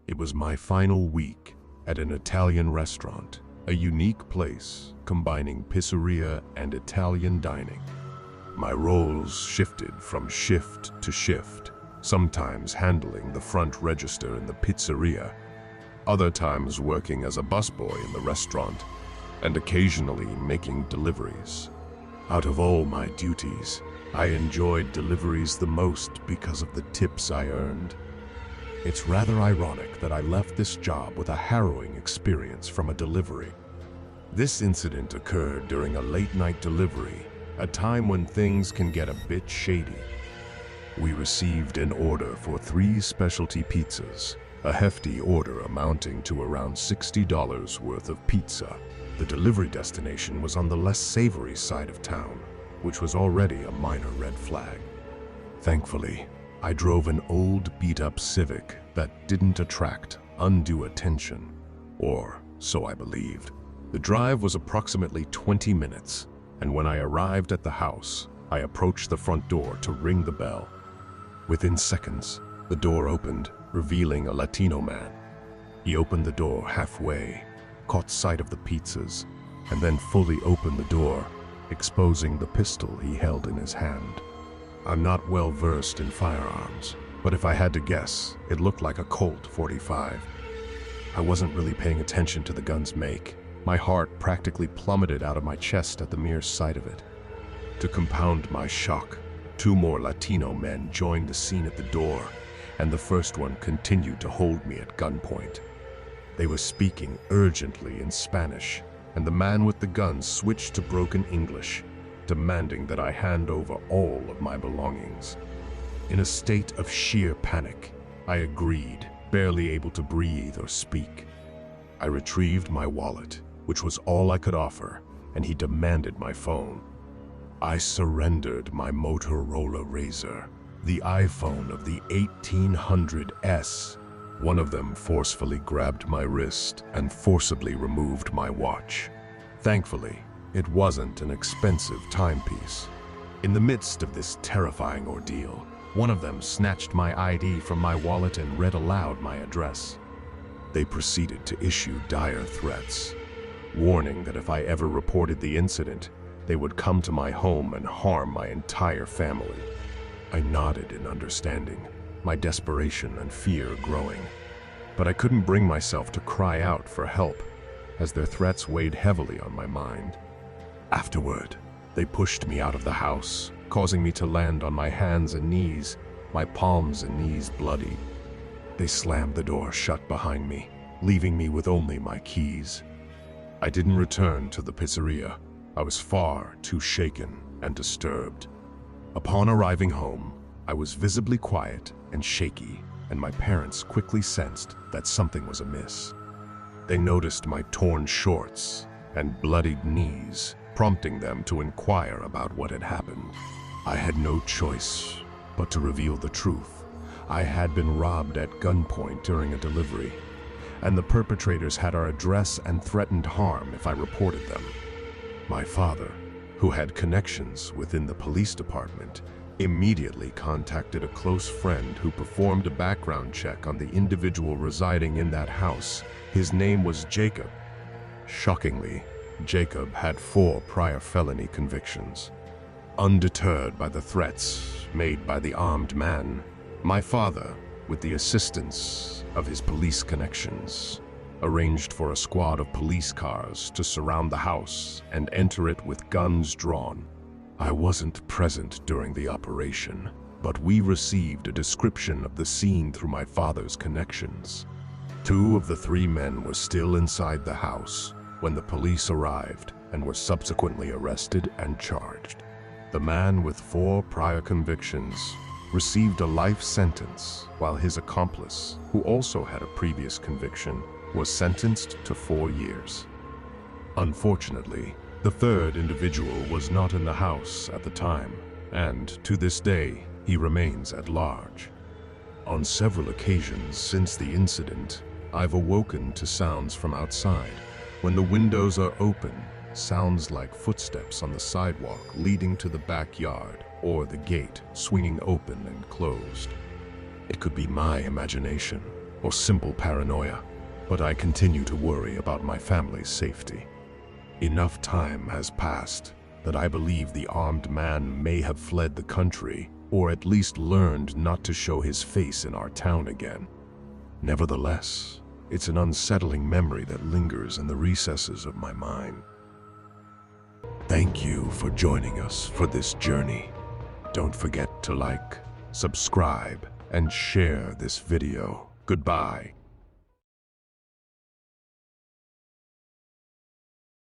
It was my final week at an Italian restaurant, a unique place combining pizzeria and Italian dining. My roles shifted from shift to shift, sometimes handling the front register in the pizzeria, other times working as a busboy in the restaurant, and occasionally making deliveries. Out of all my duties, I enjoyed deliveries the most because of the tips I earned. It's rather ironic that I left this job with a harrowing experience from a delivery. This incident occurred during a late-night delivery, a time when things can get a bit shady. We received an order for 3 specialty pizzas, a hefty order amounting to around $60 worth of pizza. The delivery destination was on the less savory side of town, which was already a minor red flag. Thankfully, I drove an old beat-up Civic that didn't attract undue attention, or so I believed. The drive was approximately 20 minutes, and when I arrived at the house, I approached the front door to ring the bell. Within seconds, the door opened, revealing a Latino man. He opened the door halfway, caught sight of the pizzas, and then fully opened the door, exposing the pistol he held in his hand. I'm not well versed in firearms, but if I had to guess, it looked like a Colt .45. I wasn't really paying attention to the gun's make. My heart practically plummeted out of my chest at the mere sight of it. To compound my shock, 2 more Latino men joined the scene at the door, and the first one continued to hold me at gunpoint. They were speaking urgently in Spanish, and the man with the gun switched to broken English, demanding that I hand over all of my belongings. In a state of sheer panic, I agreed, barely able to breathe or speak. I retrieved my wallet, which was all I could offer, and he demanded my phone. I surrendered my Motorola Razr, the iPhone of the 1800s. One of them forcefully grabbed my wrist and forcibly removed my watch. Thankfully, it wasn't an expensive timepiece. In the midst of this terrifying ordeal, one of them snatched my ID from my wallet and read aloud my address. They proceeded to issue dire threats, warning that if I ever reported the incident, they would come to my home and harm my entire family. I nodded in understanding, my desperation and fear growing. But I couldn't bring myself to cry out for help, as their threats weighed heavily on my mind. Afterward, they pushed me out of the house, causing me to land on my hands and knees, my palms and knees bloody. They slammed the door shut behind me, leaving me with only my keys. I didn't return to the pizzeria. I was far too shaken and disturbed. Upon arriving home, I was visibly quiet and shaky, and my parents quickly sensed that something was amiss. They noticed my torn shorts and bloodied knees, prompting them to inquire about what had happened. I had no choice but to reveal the truth. I had been robbed at gunpoint during a delivery, and the perpetrators had our address and threatened harm if I reported them. My father, who had connections within the police department, immediately contacted a close friend who performed a background check on the individual residing in that house. His name was Jacob. Shockingly, Jacob had 4 prior felony convictions. Undeterred by the threats made by the armed man, my father, with the assistance of his police connections, arranged for a squad of police cars to surround the house and enter it with guns drawn. I wasn't present during the operation, but we received a description of the scene through my father's connections. 2 of the 3 men were still inside the house when the police arrived and were subsequently arrested and charged. The man with 4 prior convictions received a life sentence, while his accomplice, who also had a previous conviction, was sentenced to 4 years. Unfortunately, the 3rd individual was not in the house at the time, and to this day, he remains at large. On several occasions since the incident, I've awoken to sounds from outside. When the windows are open, sounds like footsteps on the sidewalk leading to the backyard, or the gate swinging open and closed. It could be my imagination, or simple paranoia, but I continue to worry about my family's safety. Enough time has passed that I believe the armed man may have fled the country, or at least learned not to show his face in our town again. Nevertheless, it's an unsettling memory that lingers in the recesses of my mind. Thank you for joining us for this journey. Don't forget to like, subscribe, and share this video. Goodbye.